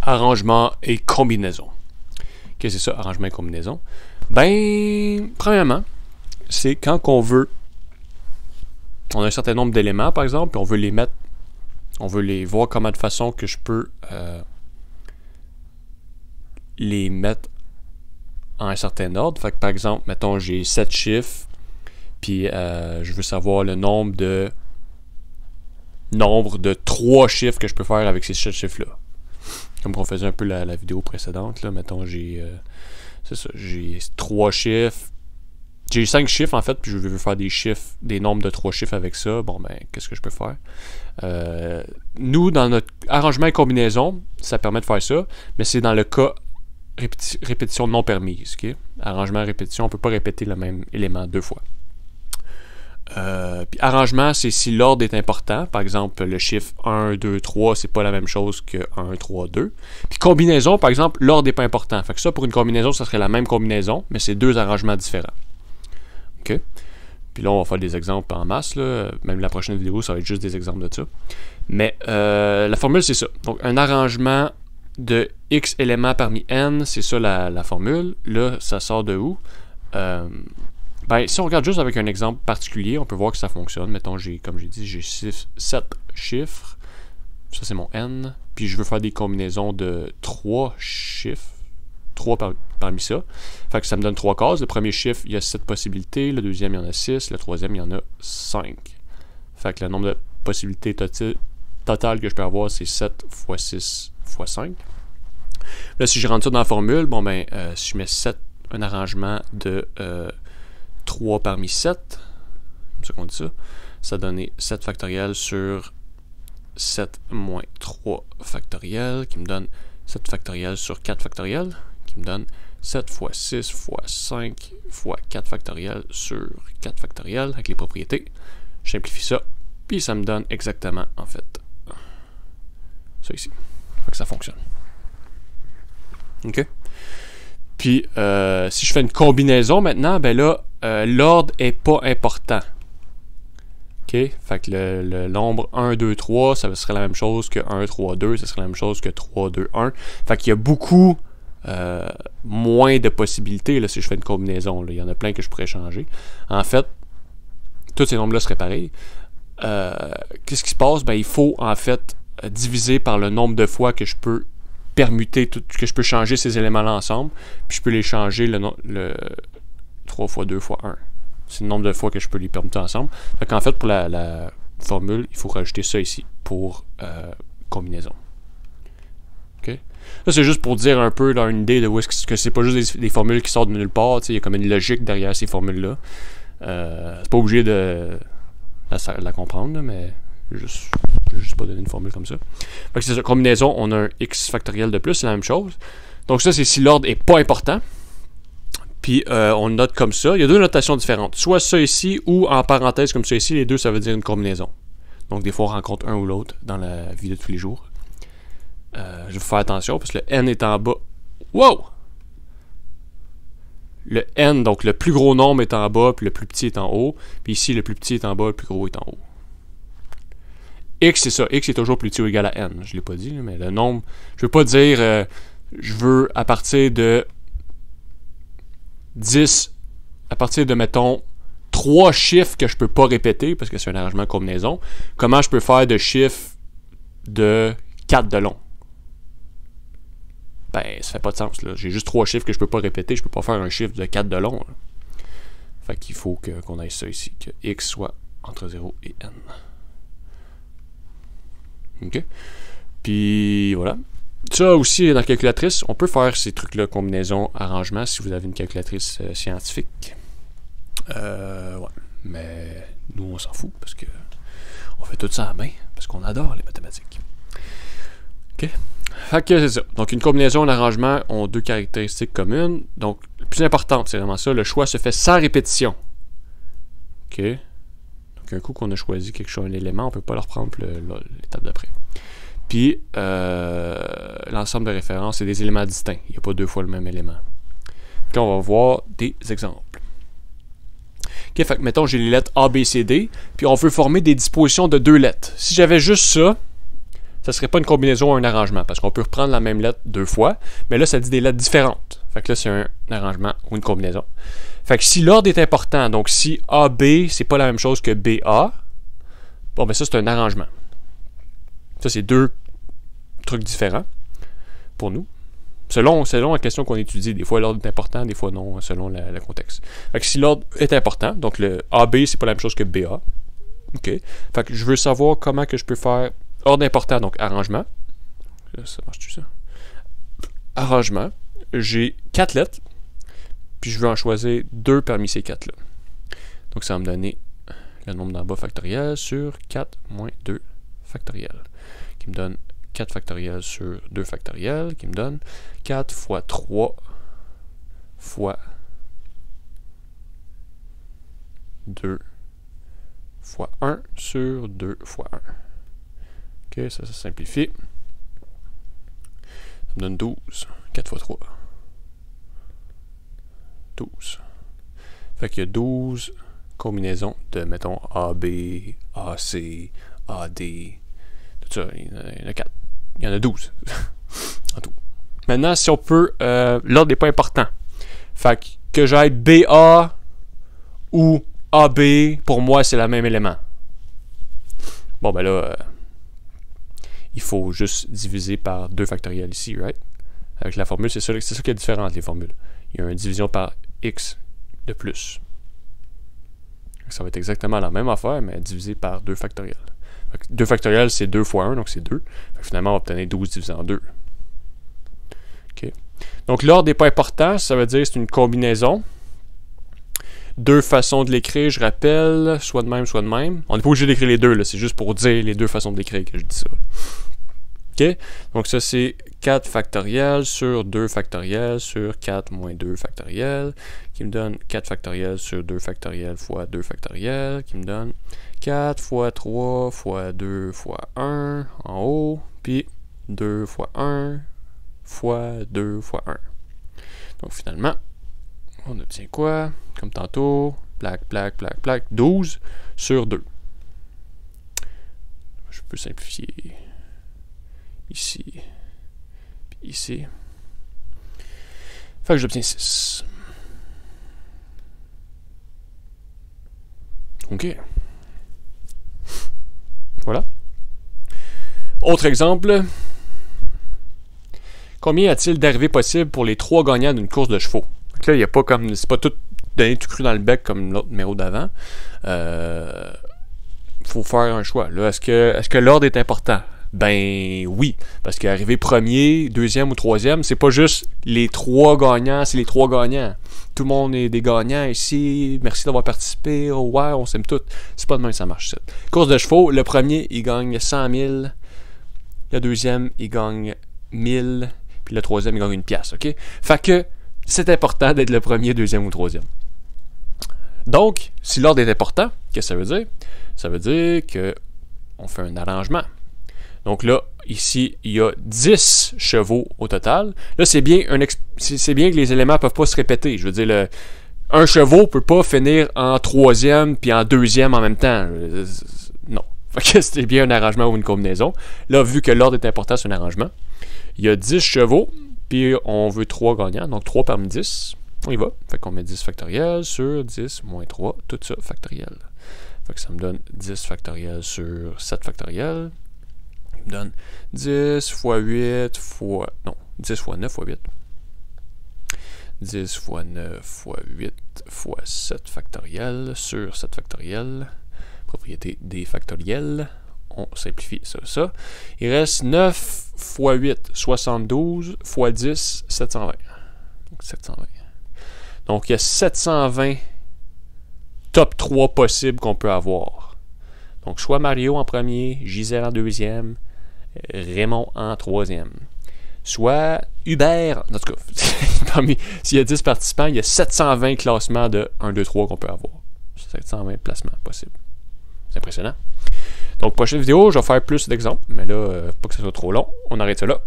arrangement et combinaison. Qu'est-ce que c'est ça, arrangement et combinaison? Ben, premièrement, c'est quand on veut, on a un certain nombre d'éléments, par exemple, puis on veut les mettre, on veut les voir comment de façon que je peux les mettre en un certain ordre. Fait que, par exemple, mettons, j'ai 7 chiffres, puis je veux savoir le nombre de 3 chiffres que je peux faire avec ces 7 chiffres-là. Comme on faisait un peu la vidéo précédente, là, mettons, j'ai 3 chiffres. J'ai 5 chiffres, en fait, puis je veux faire des nombres de 3 chiffres avec ça. Bon, ben, qu'est-ce que je peux faire? Nous, dans notre arrangement et combinaison, ça permet de faire ça, mais c'est dans le cas répétition non permise. Okay? Arrangement et répétition, on ne peut pas répéter le même élément 2 fois. Puis arrangement, c'est si l'ordre est important. Par exemple, le chiffre 1, 2, 3, c'est pas la même chose que 1, 3, 2. Puis combinaison, par exemple, l'ordre n'est pas important. Fait que ça, pour une combinaison, ça serait la même combinaison, mais c'est 2 arrangements différents. OK? Puis là, on va faire des exemples en masse. Là. Même la prochaine vidéo, ça va être juste des exemples de ça. Mais la formule, c'est ça. Donc, un arrangement de X éléments parmi N, c'est ça la formule. Là, ça sort de où? Ben, si on regarde juste avec un exemple particulier, on peut voir que ça fonctionne. Mettons, comme j'ai dit, j'ai 7 chiffres. Ça, c'est mon N. Puis je veux faire des combinaisons de 3 chiffres. 3 parmi ça. Fait que ça me donne 3 cases. Le premier chiffre, il y a 7 possibilités. Le deuxième, il y en a 6. Le troisième, il y en a 5. Fait que le nombre de possibilités totales que je peux avoir, c'est 7 fois 6 fois 5. Là, si je rentre ça dans la formule, bon ben, si je mets 7, un arrangement de 3 parmi 7, comme ça qu'on dit ça, ça donne 7 factoriel sur 7 moins 3 factoriel, qui me donne 7 factoriel sur 4 factoriel, qui me donne 7 fois 6 fois 5 fois 4 factoriel sur 4 factoriel, avec les propriétés. Je simplifie ça, puis ça me donne exactement, en fait, ça ici. Fait que ça fonctionne. OK? Puis, si je fais une combinaison maintenant, ben là, l'ordre n'est pas important. OK? Fait que le nombre 1, 2, 3, ça serait la même chose que 1, 3, 2, ça serait la même chose que 3, 2, 1. Fait qu'il y a beaucoup moins de possibilités là, si je fais une combinaison. Là. Il y en a plein que je pourrais changer. En fait, tous ces nombres-là seraient pareils. Qu'est-ce qui se passe? Ben, il faut, en fait, diviser par le nombre de fois que je peux permuter, que je peux changer ces éléments-là ensemble, puis je peux les changer le 3 fois 2 fois 1. C'est le nombre de fois que je peux les permuter ensemble. Fait qu'en fait, pour la formule, il faut rajouter ça ici pour combinaison. OK? Ça, c'est juste pour dire un peu là, une idée de où est-ce que c'est pas juste des formules qui sortent de nulle part. Il y a comme une logique derrière ces formules-là. C'est pas obligé de la comprendre, là, mais je vais juste pas donner une formule comme ça. Fait que c'est ça, combinaison, on a un x factoriel de plus, c'est la même chose. Donc ça, c'est si l'ordre est pas important. Puis on note comme ça. Il y a deux notations différentes. Soit ça ici, ou en parenthèse comme ça ici, les deux, ça veut dire une combinaison. Donc des fois, on rencontre un ou l'autre dans la vie de tous les jours. Je vais faire attention, parce que le n est en bas. Wow! Le n, donc le plus gros nombre est en bas, puis le plus petit est en haut. Puis ici, le plus petit est en bas, le plus gros est en haut. X, c'est ça. X est toujours plus petit ou égal à n. Je ne l'ai pas dit, mais le nombre... Je ne veux pas dire... je veux à partir de 10... À partir de, mettons, 3 chiffres que je ne peux pas répéter, parce que c'est un arrangement de combinaison. Comment je peux faire de chiffres de 4 de long? Ben, ça fait pas de sens, là. J'ai juste 3 chiffres que je peux pas répéter. Je peux pas faire un chiffre de 4 de long, là. Fait qu'il faut qu'on ait ça ici. Que x soit entre 0 et n. OK? Puis, voilà. Ça aussi, dans la calculatrice, on peut faire ces trucs-là, combinaison, arrangement, si vous avez une calculatrice scientifique. Ouais. Mais nous, on s'en fout, parce que on fait tout ça à main, parce qu'on adore les mathématiques. OK? Fait que c'est ça. Donc, une combinaison et un arrangement ont deux caractéristiques communes. Donc, le plus important, c'est vraiment ça. Le choix se fait sans répétition. OK? Donc, un coup qu'on a choisi quelque chose, un élément, on ne peut pas le reprendre l'étape d'après. Puis, l'ensemble de références, c'est des éléments distincts. Il n'y a pas deux fois le même élément. Puis, on va voir des exemples. OK, fait que, mettons, j'ai les lettres A, B, C, D, puis on veut former des dispositions de deux lettres. Si j'avais juste ça, ça serait pas une combinaison ou un arrangement, parce qu'on peut reprendre la même lettre 2 fois, mais là, ça dit des lettres différentes. Fait que là, c'est un arrangement ou une combinaison. Fait que si l'ordre est important, donc si AB, c'est pas la même chose que BA, bon, ben ça, c'est un arrangement. Ça, c'est 2 trucs différents pour nous. Selon la question qu'on étudie, des fois l'ordre est important, des fois non, selon le contexte. Fait que si l'ordre est important, donc le AB, c'est pas la même chose que BA. OK. Fait que je veux savoir comment que je peux faire ordre important, donc arrangement. Ça marche-tu, ça? Arrangement. J'ai 4 lettres, puis je veux en choisir 2 parmi ces 4-là. Donc ça va me donner le nombre d'en bas factoriel sur 4 moins 2 factoriel, qui me donne 4 factoriel sur 2 factoriel, qui me donne 4 fois 3 fois 2 fois 1 sur 2 fois 1. OK, ça simplifie. Ça me donne 12. 4 fois 3. 12. Fait qu'il y a 12 combinaisons de, mettons, AB, AC, AD, tout ça. Il y en a 4. Il y en a 12 en tout. Maintenant, si on peut, l'ordre n'est pas important. Fait que j'aille BA ou AB, pour moi, c'est le même élément. Bon, ben là, il faut juste diviser par 2 factoriel ici, right? Avec la formule, c'est ça qui est différent entre les formules. Il y a une division par x de plus. Ça va être exactement la même affaire, mais divisé par 2 factoriel. 2 factoriel, c'est 2 fois 1, donc c'est 2. Finalement, on va obtenir 12 divisé en 2. Okay. Donc, l'ordre n'est pas important, ça veut dire que c'est une combinaison. 2 façons de l'écrire, je rappelle, soit de même, soit de même. On n'est pas obligé d'écrire les deux, c'est juste pour dire les 2 façons de l'écrire que je dis ça. OK? Donc, ça, c'est 4 factoriel sur 2 factoriel sur 4 moins 2 factoriel, qui me donne 4 factoriel sur 2 factoriel fois 2 factoriel, qui me donne 4 fois 3 fois 2 fois 1 en haut, puis 2 fois 1 fois 2 fois 1. Donc, finalement, on obtient quoi? Comme tantôt, plaque, 12 sur 2. Je peux simplifier ici, puis ici. Fait que j'obtiens 6. OK. Voilà. Autre exemple. Combien y a-t-il d'arrivées possibles pour les 3 gagnants d'une course de chevaux? Donc là, il n'y a pas comme. C'est pas tout donné tout cru dans le bec comme l'autre numéro d'avant. Faut faire un choix. Là, est-ce que l'ordre est important? Ben oui. Parce qu'arriver premier, deuxième ou troisième, c'est pas juste les 3 gagnants, c'est les 3 gagnants. Tout le monde est des gagnants ici. Merci d'avoir participé. Oh ouais, on s'aime tous. C'est pas de même que ça marche. Course de chevaux, le premier, il gagne 100 000. Le deuxième, il gagne 1000. Puis le troisième, il gagne une pièce. OK? Fait que c'est important d'être le premier, deuxième ou troisième. Donc, si l'ordre est important, qu'est-ce que ça veut dire? Ça veut dire qu'on fait un arrangement. Donc là, ici, il y a 10 chevaux au total. Là, c'est bien que les éléments ne peuvent pas se répéter. Je veux dire, un chevaux ne peut pas finir en troisième puis en deuxième en même temps. Non. Fait que c'était bien un arrangement ou une combinaison. Là, vu que l'ordre est important, c'est un arrangement. Il y a 10 chevaux, puis on veut 3 gagnants. Donc 3 parmi 10. On y va. Fait qu'on met 10 factoriel sur 10 moins 3. Tout ça factoriel. Fait que ça me donne 10 factoriel sur 7 factoriel. Il me donne 10 fois 8 fois... Non, 10 fois 9 fois 8. 10 fois 9 fois 8 fois 7 factoriel sur 7 factoriel. Propriété des factoriels. On simplifie ça. Il reste 9 fois 8, 72 fois 10, 720. Donc 720. Donc il y a 720 top 3 possibles qu'on peut avoir. Donc soit Mario en premier, Gisèle en deuxième, Raymond en troisième. Soit Hubert, en tout cas, s'il y a 10 participants, il y a 720 classements de 1, 2, 3 qu'on peut avoir. 720 placements possibles. C'est impressionnant. Donc, prochaine vidéo, je vais faire plus d'exemples, mais là, pas que ce soit trop long. On arrête ça là.